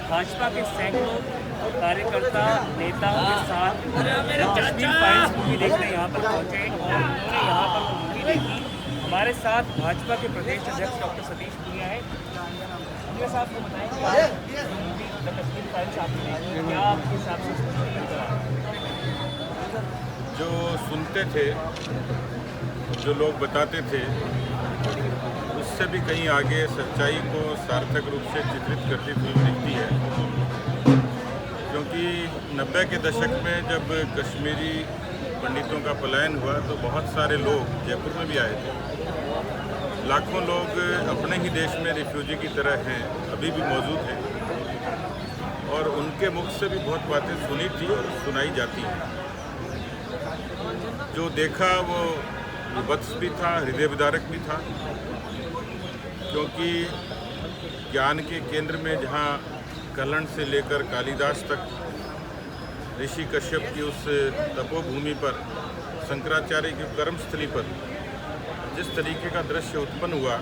भाजपा के सैकड़ों कार्यकर्ता नेताओं के साथ कश्मीर फाइल्स मूवी देखने यहाँ पर पहुँचे और उन्होंने यहाँ पर वो मूवी देखी। हमारे साथ भाजपा के प्रदेश अध्यक्ष डॉक्टर सतीश पूनिया है। पूनिया साहब को बताएंगे मूवी द कश्मीर फाइल्स आपने देखी, क्या आपके हिसाब से उसको निकल कर आया? जो सुनते थे, जो लोग बताते थे, उससे भी कहीं आगे सच्चाई को सार्थक रूप से चित्रित करती फिल्म दिखती है। क्योंकि 90 के दशक में जब कश्मीरी पंडितों का पलायन हुआ तो बहुत सारे लोग जयपुर में भी आए थे। लाखों लोग अपने ही देश में रिफ्यूजी की तरह हैं, अभी भी मौजूद हैं और उनके मुख से भी बहुत बातें सुनी थी और सुनाई जाती हैं। जो देखा वो विभत्स भी था, हृदय विदारक भी था, क्योंकि ज्ञान के केंद्र में जहाँ कलण से लेकर कालिदास तक ऋषि कश्यप की उस तपोभूमि पर, शंकराचार्य की कर्मस्थली पर जिस तरीके का दृश्य उत्पन्न हुआ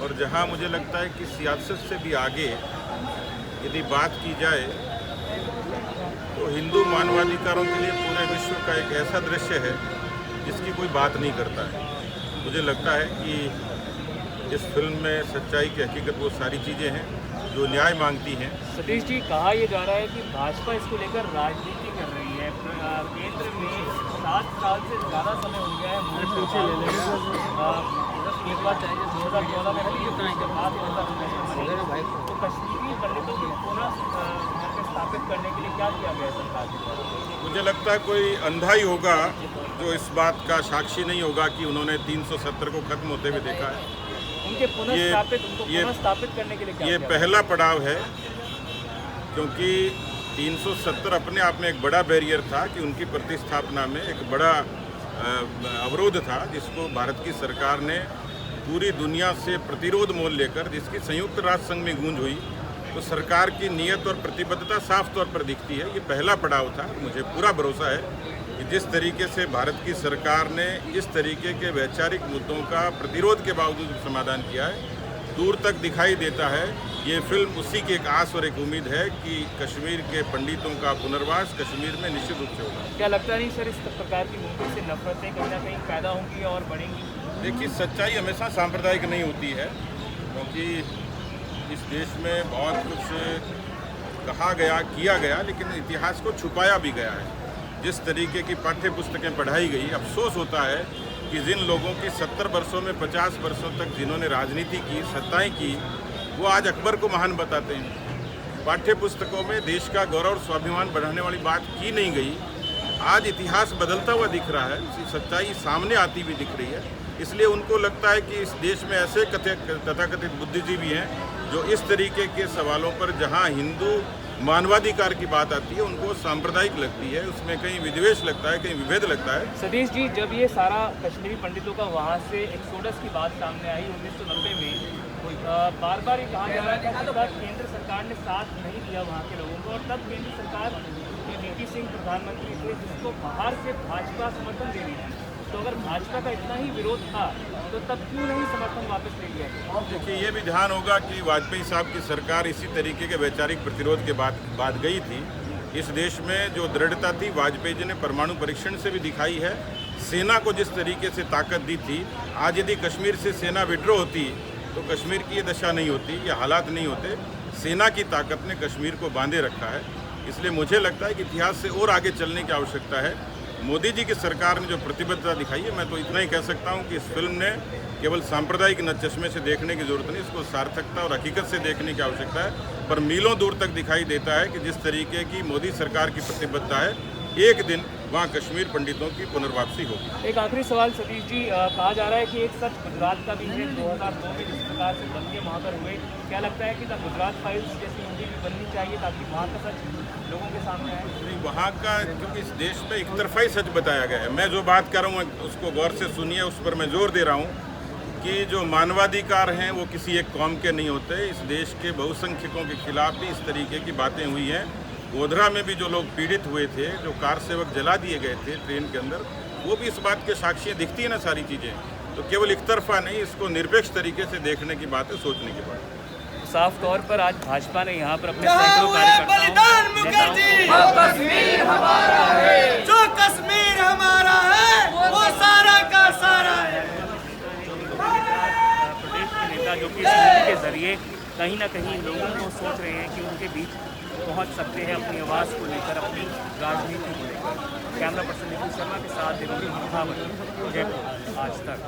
और जहाँ मुझे लगता है कि सियासत से भी आगे यदि बात की जाए तो हिंदू मानवाधिकारों के लिए पूरे विश्व का एक ऐसा दृश्य है जिसकी कोई बात नहीं करता है। मुझे लगता है कि इस फिल्म में सच्चाई की हकीकत वो सारी चीज़ें हैं जो न्याय मांगती हैं। सतीश जी, कहा यह जा रहा है कि भाजपा इसको लेकर राजनीति कर रही है। केंद्र में 7 साल से ज़्यादा समय हो गया है। 2014 में तो कश्मीरी पंडितों को पुनः स्थापित करने के लिए क्या किया गया सरकार ने? मुझे लगता है कोई अंधा ही होगा जो इस बात का साक्षी नहीं होगा कि उन्होंने 370 को खत्म होते हुए देखा है। उनको पुनः स्थापित करने के लिए क्या ये किया? पहला पड़ाव है, क्योंकि 370 अपने आप में एक बड़ा बैरियर था कि उनकी प्रतिस्थापना में एक बड़ा अवरोध था, जिसको भारत की सरकार ने पूरी दुनिया से प्रतिरोध मोल लेकर, जिसकी संयुक्त राष्ट्र संघ में गूंज हुई, तो सरकार की नीयत और प्रतिबद्धता साफ तौर पर दिखती है। ये पहला पड़ाव था। मुझे पूरा भरोसा है कि जिस तरीके से भारत की सरकार ने इस तरीके के वैचारिक मुद्दों का प्रतिरोध के बावजूद समाधान किया है, दूर तक दिखाई देता है। ये फिल्म उसी की एक आस और एक उम्मीद है कि कश्मीर के पंडितों का पुनर्वास कश्मीर में निश्चित रूप से होगा। क्या लगता नहीं सर, इस प्रकार की मूवी से नफरतें कहीं ना कहीं पैदा होंगी और बढ़ेंगी? देखिए, सच्चाई हमेशा सांप्रदायिक नहीं होती है, क्योंकि इस देश में बहुत कुछ कहा गया, किया गया, लेकिन इतिहास को छुपाया भी गया है। जिस तरीके की पाठ्य पुस्तकें पढ़ाई गई, अफसोस होता है कि जिन लोगों की 70 वर्षों में 50 वर्षों तक जिन्होंने राजनीति की, सत्ताएं की, वो आज अकबर को महान बताते हैं। पाठ्य पुस्तकों में देश का गौरव और स्वाभिमान बढ़ाने वाली बात की नहीं गई। आज इतिहास बदलता हुआ दिख रहा है, सच्चाई सामने आती हुई दिख रही है। इसलिए उनको लगता है कि इस देश में ऐसे तथाकथित बुद्धिजीवी हैं जो इस तरीके के सवालों पर, जहां हिंदू मानवाधिकार की बात आती है, उनको सांप्रदायिक लगती है, उसमें कहीं विद्वेष लगता है, कहीं विभेद लगता है। सतीश जी, जब ये सारा कश्मीरी पंडितों का वहाँ से एक्सोडस की बात सामने आई 1990 में, बार बार ये कहा जा रहा था कि तब केंद्र सरकार ने साथ नहीं दिया वहाँ के लोगों को, और तब केंद्र सरकार वीपी सिंह प्रधानमंत्री थे, जिसको बाहर से भाजपा समर्थन दे रही थी। तो अगर भाजपा का इतना ही विरोध था तो तब क्यों नहीं समर्थन वापस ले लिया? देखिए, ये भी ध्यान होगा कि वाजपेयी साहब की सरकार इसी तरीके के वैचारिक प्रतिरोध के बाद गई थी। इस देश में जो दृढ़ता थी, वाजपेयी जी ने परमाणु परीक्षण से भी दिखाई है। सेना को जिस तरीके से ताकत दी थी, आज यदि कश्मीर से सेना विड्रॉ होती तो कश्मीर की ये दशा नहीं होती, ये हालात नहीं होते। सेना की ताकत ने कश्मीर को बांधे रखा है। इसलिए मुझे लगता है कि इतिहास से और आगे चलने की आवश्यकता है। मोदी जी की सरकार ने जो प्रतिबद्धता दिखाई है, मैं तो इतना ही कह सकता हूं कि इस फिल्म ने केवल सांप्रदायिक न चश्मे से देखने की जरूरत नहीं, इसको सार्थकता और हकीकत से देखने की आवश्यकता है। पर मीलों दूर तक दिखाई देता है कि जिस तरीके की मोदी सरकार की प्रतिबद्धता है, एक दिन वहाँ कश्मीर पंडितों की पुनर्वापसी होगी। एक आखिरी सवाल सतीश जी, कहा जा रहा है कि एक सच गुजरात का भी है। 2002 में जिस प्रकार से दंगे वहाँ पर हुए, क्या लगता है कि द गुजरात फाइल्स जैसी मूवी भी बननी चाहिए ताकि वहाँ का सच लोगों के सामने आए? नहीं, वहाँ का, क्योंकि इस देश में एक तरफा ही सच बताया गया है। मैं जो बात कर रहा हूँ उसको गौर से सुनिए, उस पर मैं जोर दे रहा हूँ कि जो मानवाधिकार हैं वो किसी एक कौम के नहीं होते। इस देश के बहुसंख्यकों के खिलाफ भी इस तरीके की बातें हुई हैं। गोधरा में भी जो लोग पीड़ित हुए थे, जो कार सेवक जला दिए गए थे ट्रेन के अंदर, वो भी इस बात के साक्षी दिखती है ना सारी चीज़ें। तो केवल एक तरफा नहीं, इसको निरपेक्ष तरीके से देखने की बात है, सोचने की बात है। साफ तौर पर आज भाजपा ने यहाँ पर अपने सैकड़ों कार्यकर्ताओं कश्मीर हमारा है, जो कश्मीर हमारा है वो सारा का सारा है। प्रदेश के नेता जो कि इस नीति के जरिए कहीं ना कहीं लोगों को सोच रहे हैं कि उनके बीच पहुंच सकते हैं अपनी आवाज़ को लेकर, अपनी राजनीति को लेकर। कैमरा पर्सन निखिल शर्मा के साथ देवेंद्र महावर, जयपुर, आज तक।